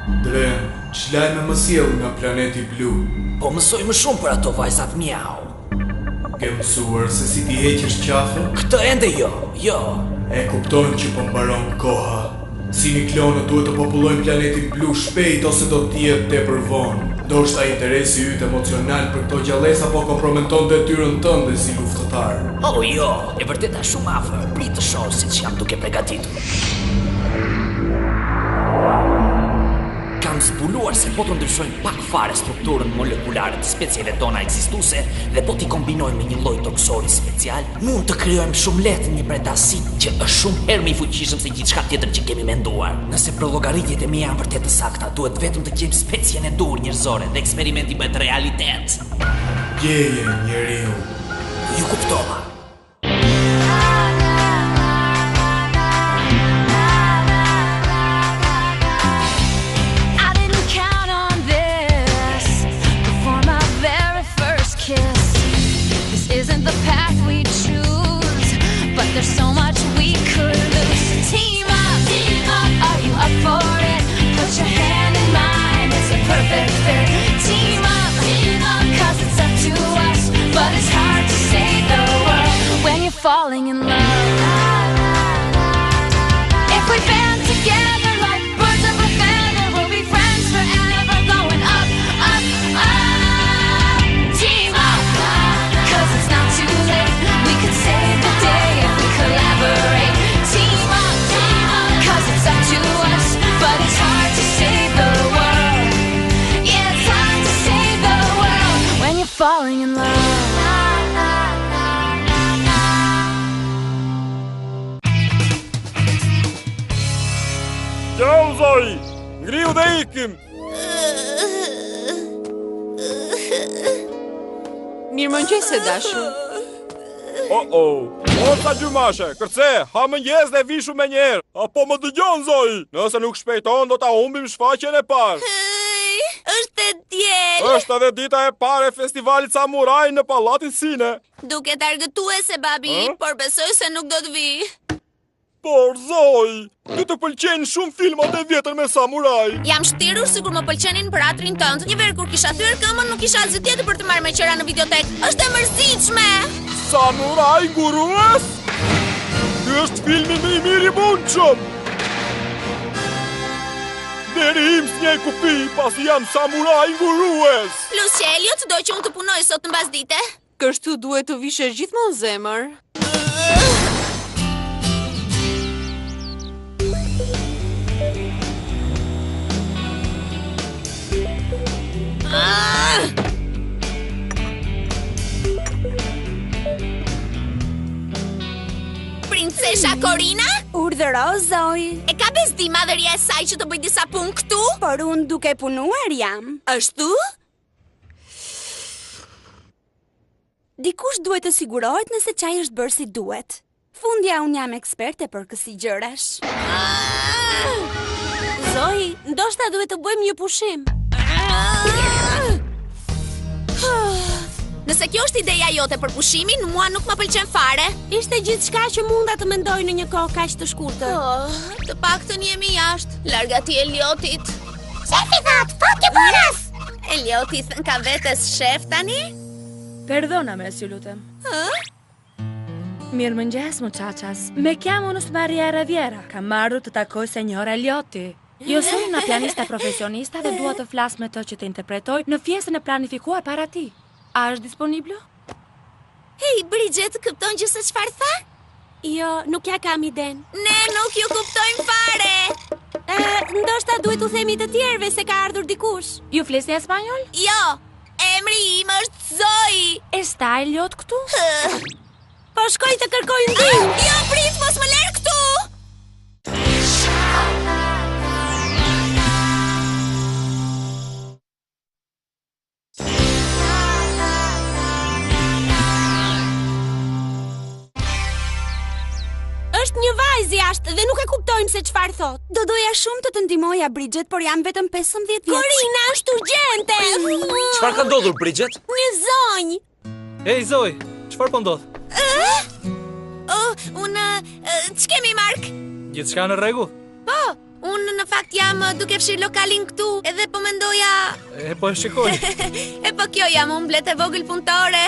Dren, ç'lajme më sjell nga planeti blu? Po mësoj më shumë për ato vajzat miau. Ke mësuar se si ti heqesh qafën? Këtë ende jo. E kupton që po mbaron koha. Si një klonët duhet të popullojnë planetin blu shpejt ose do të jetë tepër vonë. Ndoshta interesi yt emocional për këto gjallësa po komprometon detyrën tënde si luftëtar. Oh jo, e vërteta shumë afër. Prit të shoh siç jam duke përgatitur. Kam zbuluar se po të ndryshojnë pak fare strukturën molekulare të specieve tona ekzistuese dhe po t'i kombinojmë me një lloj toksori special, mund të krijojmë shumë lehtë një predasi që është shumë herë më i fuqishëm se gjithçka tjetër që kemi menduar. Nëse për llogaritjet e mia janë vërtet të sakta, duhet vetëm të gjejmë specien e dur njerëzore dhe eksperimenti bëhet realitet. Gjeje njeriu. Ju kuptova. Isn't the path we choose, but there's so much we could lose. Team up, are you up for it? Put your hand in mine, it's a perfect fit. Team up, cause it's up to us, but it's hard to save the world when you're falling in love. If we band together like birds of a feather, we'll be friends forever, going up, up, up. Team up, cause it's not too late. We could save the day if we collaborate. Team up, cause it's up to us, but it's hard to save the world. Yeah, it's hard to save the world when you're falling in love. Ciao Zoe, ngriu dhe ikim. Mirëmëngjes e dashur. Orta gjymashe, kërce, ha mëngjes dhe vishu me njerë. Apo më dëgjon Zoe, nëse nuk shpejton do ta humbim shfaqjen e parë. Është e diel. Është edhe dita e parë e festivalit samuraj në pallatin Sine. Duket argëtuese babi, por besoj se nuk do të vi. Por Zoe, ty të pëlqejnë shumë filmat e vjetër me samuraj. Jam shtirur sikur më pëlqenin për atrin tënd. Një verë kur kisha thyer këmbën nuk kisha asgjë tjetër për të marrë me qira në videotek. Është e mërzitshme. Samuraj gurues? Ky është filmi më i mirë i mundshëm. Deri im s'njej kupi, pasi jam samuraj gurues. Plus që Elliot do që unë të punoj sot në mbasdite. Kështu duhet të vishesh gjithmonë zemër. Princesha Corina? Urdhëro, Zoe. E ka bezdi madhëria e saj që të bëj disa punë këtu? Por unë duke punuar jam. Ashtu? Dikush duhet të sigurohet nëse çaji është bërë si duhet. Fundja unë jam eksperte për kësi gjërash. Zoe, ndoshta duhet të bëjmë një pushim. Nëse kjo është ideja jote për pushimin, mua nuk më pëlqen fare. Ishte gjithçka që munda të mendoj në një kohë kaq të shkurtër. Të paktën jemi jashtë, larg atij Eliotit. Shefi thot, fot ke punës. Elioti thën ka vetes shef tani? Perdóname, si lutem. Mirëmëngjes, muchachas. Me chiamo Maria Riviera. Kam marrë të takoj senjora Elioti. Io sono una pianista professionista dhe dua të flas me të që të interpretoj në pjesën e planifikuar para ti. A është disponiblo? Hej, Bridget, kupton që se çfarë tha? Jo, nuk ja kam iden. Ne nuk ju kuptojmë fare. Ndoshta duhet u themi të tjerëve se ka ardhur dikush. Ju flisni spanjol? Jo, emri im është Zoe. Está Eliot këtu? Po shkoj të kërkoj ndihmë. Jo, prit, mos më lër këtu. Është një vajzë jashtë dhe nuk e kuptojmë se çfarë thot. Do doja shumë të të ndihmoja, Bridget, por jam vetëm 15 vjeç. Corina, është urgjente. Çfarë ka ndodhur, Bridget? Një zonjë. Ej, Zoe, çfarë po ndodh? Unë, ç'kemi Mark? Gjithçka në rregull? Po, unë në fakt jam duke fshir lokalin këtu, edhe po mendoja... E po e shikoj. E po kjo jam unë blet e vogël punëtore.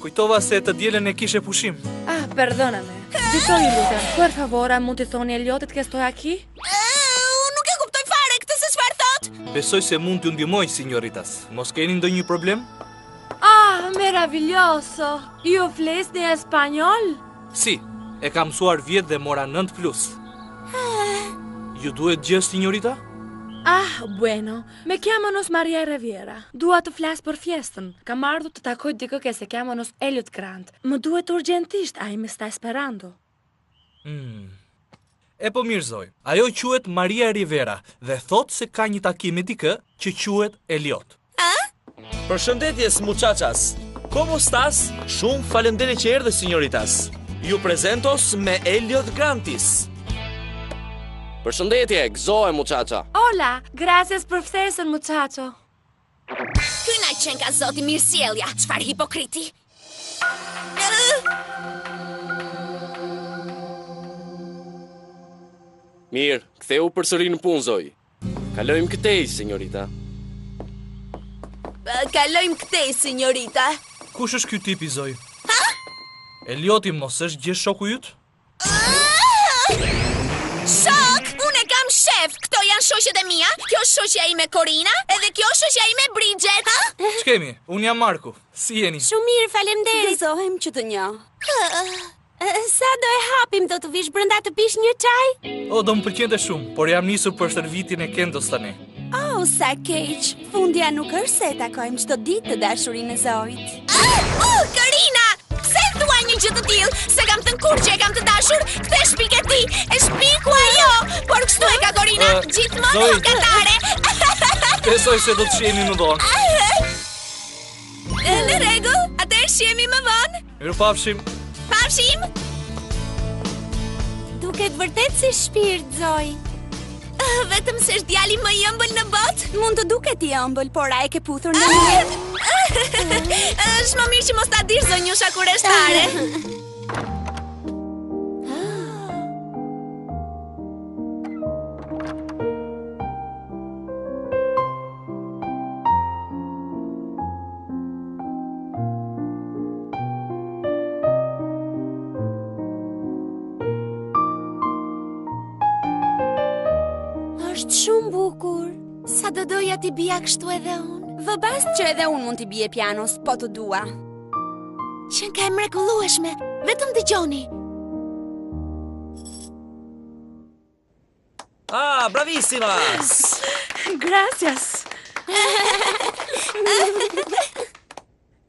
Kujtova se të dielën e kishe pushim. Ah, perdoname. Ditoj, lutem. Por favore, mund t'i thoni Eliotit che sto aquí? Nuk e kuptoj fare këtë se çfarë thot. Besoj se mund t'ju ndihmoj, signoritas. Mos keni ndonjë problem? Ah, meraviglioso. Ju flisni espanjol? Si, e kam mësuar vjet dhe mora 9+. Ju duhet gjë, signorita? Ah, bueno. Me chiamano Maria Riviera. Dua të flas për festën. Kam ardhur të takoj dikë që se chiamano Elliot Grant. Më duhet urgjentisht, ai më sta esperando. E po mirë zoj. Ajo quhet Maria Rivera dhe thot se ka një takim me dikë që quhet Elliot. Përshëndetjes, muchachas. ¿Cómo estás? Shumë faleminderit që erdhe, signoritas. Ju prezentos me Elliot Grantis. Përshëndetje, gëzoje, muchacha. Hola, gracias për ftesën, muchacho. Ky na qen ka zoti mirësjellja, çfarë hipokriti. Mirë, ktheu përsëri në punë, Zoj. Kalojmë këtej, signorita. Kalojmë këtej, signorita. Kush është ky tipi, zoj? Elioti mos është gjë shoku yt? Shok, unë e kam shef. Këto janë shoqet e mia. Kjo është shoqja ime Korina, edhe kjo është shoqja ime Bridget. Ç'kemi? Unë jam Marku. Si jeni? Shumë mirë, faleminderit. Gëzohem që të njoh. Sa do e hapim, do të vish brenda të pish një çaj? O, do më pëlqente shumë, por jam nisur për shërbimin e Kendos tani. Oh, sa keq. Fundja nuk është se e takojmë çdo ditë të dashurinë e Zoit. Karina! Pse thua një gjë të tillë? Se kam thënë kur që e kam të dashur, kthe shpik e ti. E shpiku ajo, por kështu e ka Korina, gjithmonë lokatare. Besoj se do të shihemi më vonë. Në rregull, atëherë shihemi më vonë. Mirupafshim. Pafshim. Duket vërtet si shpirt, Zoj. Vetëm se është djali më i ëmbël në botë. Mund të duket i ëmbël, por a e ke puthur ndonjëherë? Është më mirë që mos ta dish zonjusha kureshtare. Është shumë bukur. Sa do doja t'i bia kështu edhe unë. Vë bast që edhe unë mund t'i bie pianos, po të dua. Qen ka e mrekullueshme, vetëm dëgjoni. Ah, bravissimas! Gracias.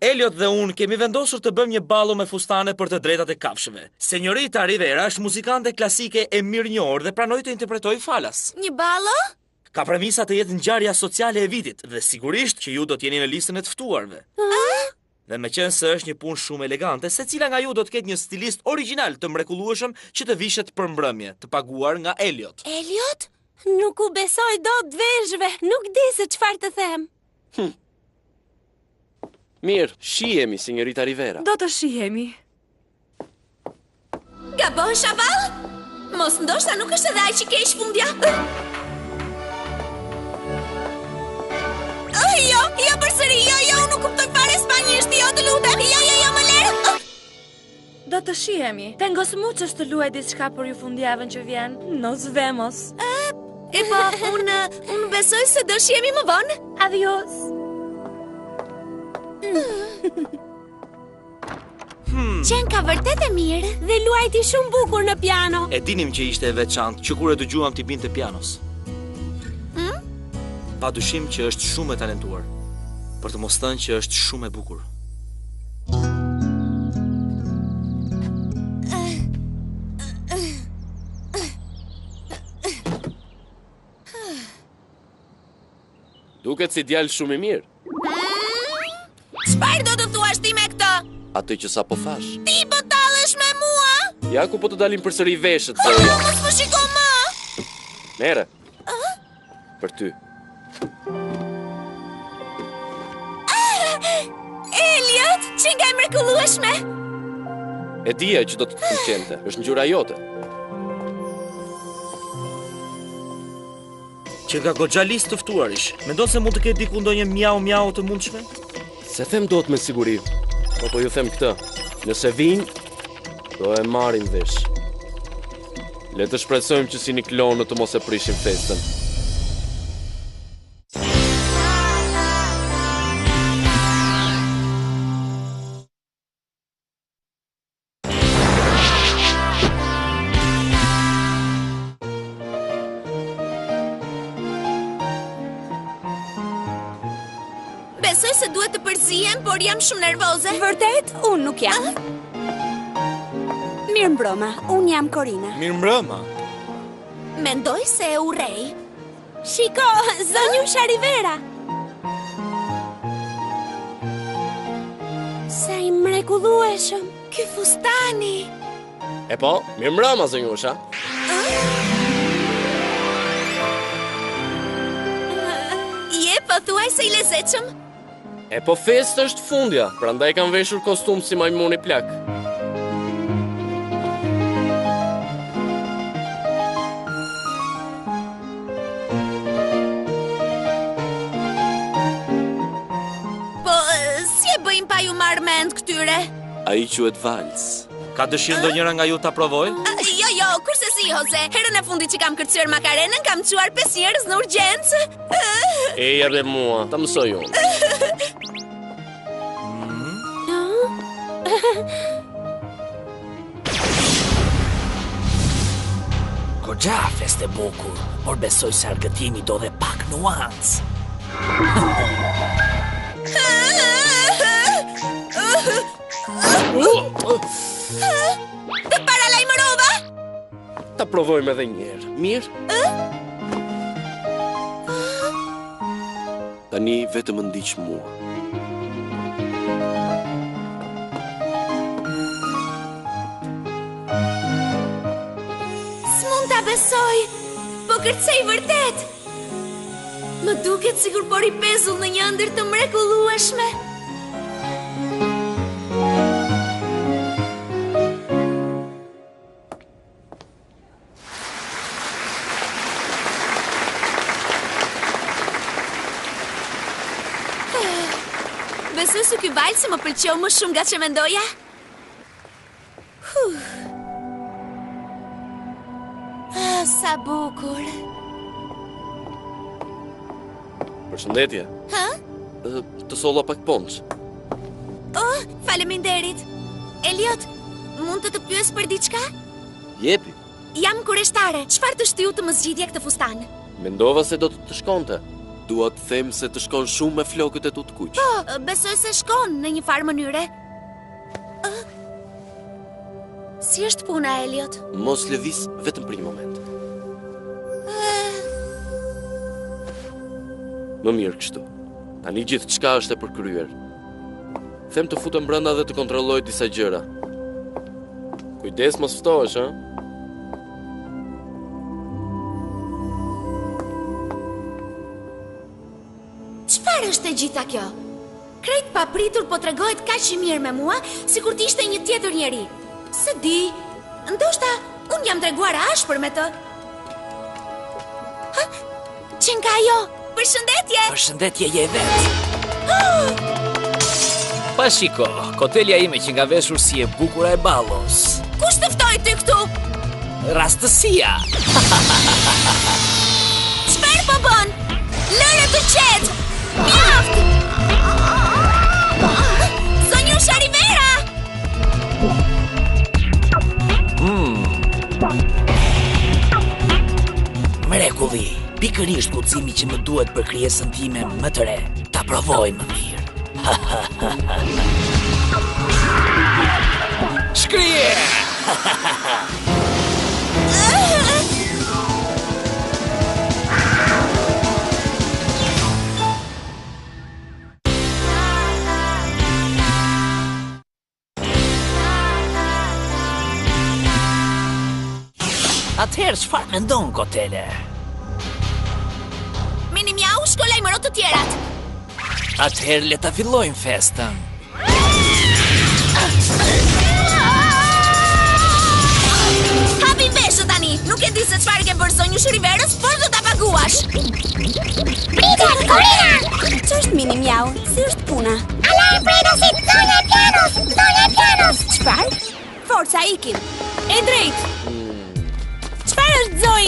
Elliot dhe unë kemi vendosur të bëjmë një ballo me fustane për të drejtat e kafshëve. Senjorita Rivera është muzikante klasike e mirënjohur dhe pranoi të interpretojë falas. Një ballo? Ka premisa të jetë ngjarja sociale e vitit dhe sigurisht që ju do t'jeni në listën e të ftuarve. Dhe meqense është një punë shumë elegante, secila nga ju do të ketë një stilist origjinal të mrekullueshëm që të vishet për mbrëmje, të paguar nga Elliot. Elliot? Nuk u besoj dot veshve, nuk di se çfarë të them. Mirë, shihemi, signorita Rivera. Do të shihemi. Gabon Shaball? Mos ndoshta nuk është edhe aq i keq fundja. Jo, përsëri, jo, nuk kuptoj fare spanjisht, jo, të lutem, jo, më lërë. Do të shihemi. Tengo muchos të luaj diçka për ju fundjavën që vjen. Nos vemos. Po, unë besoj se do shihemi më vonë. Adios. Qen ka vërtet e mirë dhe luajti shumë bukur në piano. E dinim që ishte e veçantë, që kur e dëgjuam t'i binte pianos. Pa dyshim që është shumë e talentuar, për të mos thënë që është shumë e bukur. Duket si djalë shumë i mirë. Çfarë do të thuash ti me këtë? Atë që sa po thash. Ti po tallesh me mua? Ja ku po të dalim përsëri veshët, Zoja. Mos më shiko më. Mere. Për ty. Elliot, që nga e mrekullueshme? E dija që do të pëlqente, është ngjyra jote. që nga goxha listë të ftuarish, mendon se mund të ketë diku ndonjë miau të mundshme? Se them dot me siguri, po ju them këtë. Nëse vinë, do e marrim vesh. Le të shpresojmë që si një klonë të mos e prishin festën. Besoj se duhet të përzihem, por jam shumë nervoze. Vërtet, unë nuk jam. Mirëmbrëma, unë jam Korina. Mirëmbrëma. Mendoj se e urrej. Shiko, zonjusha Rivera. Sa i mrekullueshëm, ky fustani. E po, mirëmbrëma zonjusha. Je pothuaj se i lezetshëm. E po festa është fundja, prandaj kam veshur kostum si majmuni plak. Po, si e bëjmë pa ju marrë mend këtyre? Ai quhet vals. Ka dëshirë ndonjëra nga ju ta provoj? Jo, kurse si, Jose. Herën e fundit që kam kërcyer makarenën, kam çuar 5 njerëz në urgjencë. Eja dhe mua, ta mësoj unë. Goxha fest e bukur, por besoj se argëtimi do dhe pak nuancë. Të paralajmërova? Ta provojmë edhe njerë, mirë? Tani vetëm ndiq mua. S'mund ta besoj, po kërcej vërtet. Më duket sikur por i pezull në një ëndër të mrekullueshme. Besoj se ky valsi më pëlqeu më shumë nga që mendoja. Sa bukur. Përshëndetje. Ha? Të solla pak ponç. Oh, faleminderit. Elliot, mund të pyes për diçka? Jepi. Jam kureshtare. Çfarë të shtiu të më zgjidhje këtë fustan? Mendova se do të shkonte. Dua të them se të shkon shumë me flokët e tu të kuq. Po, besoj se shkon në një farë mënyre. Si është puna, Elliot? Mos lëviz vetëm për një moment. Më mirë kështu. Tani gjithë çka është e përkryer. Them të futem brenda dhe të kontrolloj disa gjëra. Kujdes mos ftohesh, ha? Çfarë është e gjitha kjo? Krejt papritur po tregohet kaq i mirë me mua, sikur të ishte një tjetër njeri. Se di, ndoshta unë jam treguar ashpër me të. Ha? Që nga ajo? Përshëndetje! Përshëndetje je vetë. Pa shiko, kotelja ime që nga veshur si e bukura e ballos. Kush të ftoi ty këtu? Rastësia. Çfarë po bën? Lëre të qetë! Mjaft! Zonjusha Rivera! Mrekulli, pikërisht guximi që më duhet për krijesën time më të re. Ta provoj më mirë. Shkrije! Atëherë çfarë mendon Kotele? Mini mjau, shko lajmëro të tjerat. Atëherë le ta fillojmë festën. Hapi veshë tani. Nuk e di se çfarë ke bërë zonjush Riverës, por do ta paguash. Pritet, Korina! Ç'është Mini Miau? Si është puna? Alarm predasit, zonja e pianos! Zonja e pianos! Çfarë? Forca, ikim. E drejt. Çfarë është Zoi?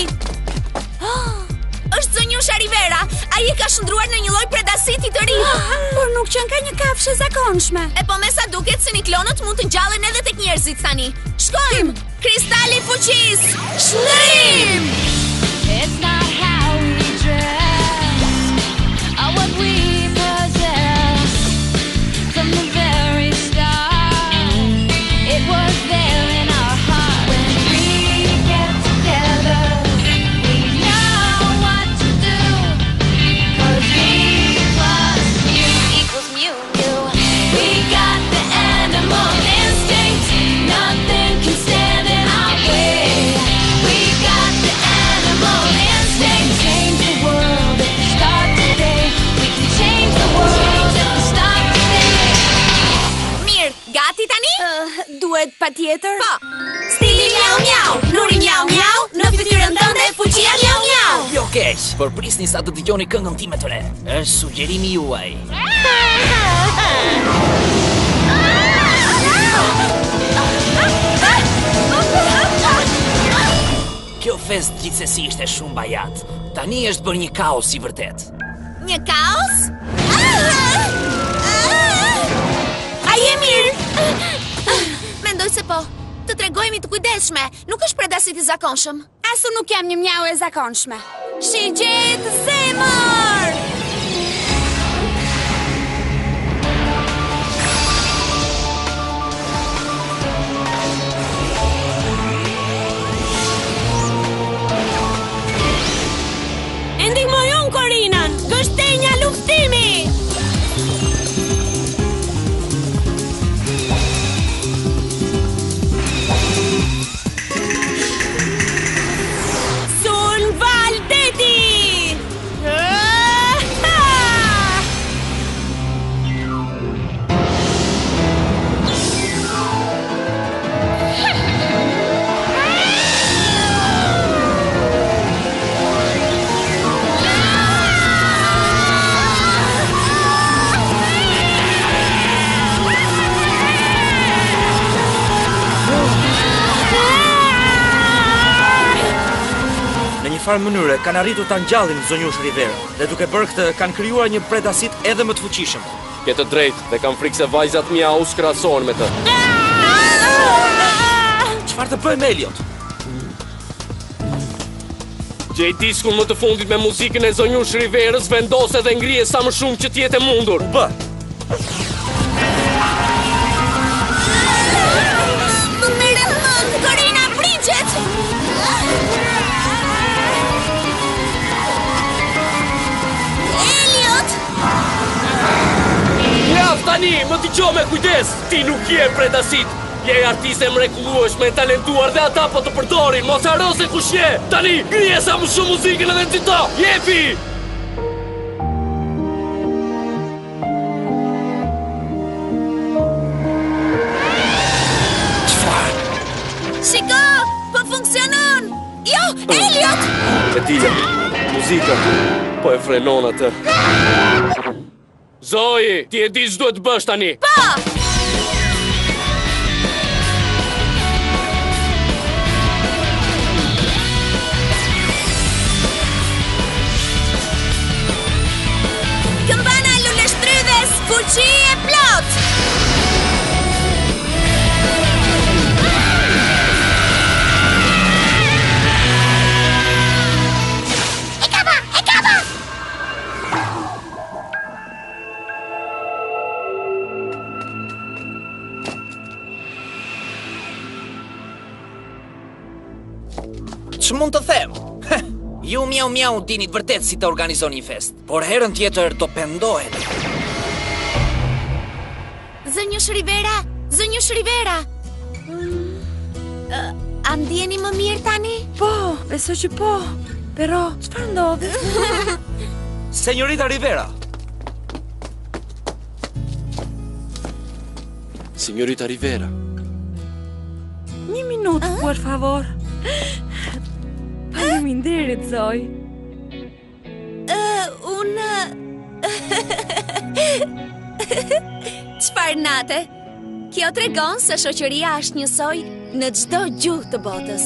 Është zonjusha Rivera. Ai e ka shndruar në një lloj predasiti të ri. Por nuk qen ka një kafshë zakonshme. E po me sa duket siniklonët mund të ngjallen edhe tek njerëzit tani. Shkojmë! Kristali fuqis! Shndrim! It's not how we dress or what we possess. From the very start, it was there in our heart. When we get together, we know what to do. 'Cause me plus you equals Mew Mew. We got the animal instinct. Nothing can stand in our way. We got the animal instinct. Change the world if we start today. We can change the world if we start today. Mirë, gati tani? Duhet patjetër. Po. Stili miau miau, nuri miau miau, në fytyrën tënde fuqia miau miau. Jo keq, por prisni sa të dëgjoni këngën time të re. Është sugjerimi juaj. Kjo fest gjithsesi ishte shumë bajat. Tani është bërë një kaos i vërtet. Një kaos? A je mirë? Mendoj se po. Të tregojmë të kujdesshme. Nuk është predasit i zakonshëm. Asu nuk jam një mjau e zakonshme. Shigjet zemër! Ndihmoj unë Korinën! Gështenja luftimi! Sun Valdeti! Në një farë mënyre kanë arritur ta ngjallin zonjush Rivera dhe duke bërë këtë kanë krijuar një predasit edhe më të fuqishëm. Ke të drejtë dhe kam frikë se vajzat miau skrahasohen me të. Çfarë të bëjmë Elliot? Gjej diskun më të fundit me muzikën e zonjush Riverës, vendose dhe ngrije sa më shumë që t'jetë e mundur. Bë. Mirë mend, Korina, Bridget! Elliot! Mjaft tani, më dëgjoj me kujdes. Ti nuk je predasit. Je artiste mrekullueshme e talentuar dhe ata po të përdorin. Mos haro se kush je. Tani, ngrije sa më shumë muzikën edhe nxito. Jepi! Shiko, po funksionon! Jo, Elliot! E dila, muzika, po e frenon atë. Zoe, ti e di ç'duhet të bësh tani? Po! Këmbana luleshtrydhes, fuqi e plot! E kapa! Që mund të them? Ju miau miau dinit vërtet si të organizoni një fest, por herën tjetër do pendoheni. Zonjush Rivera, zonjush Rivera. A ndjeni më mirë tani? Po, besoj që po. Pero, çfarë ndodhi? Senjorita Rivera. Signorita Rivera. Një minutë, por favor. Faleminderit, Zoj. Unë... Çfarë nate? Kjo tregon se shoqëria është njësoj në çdo gjuhë të botës.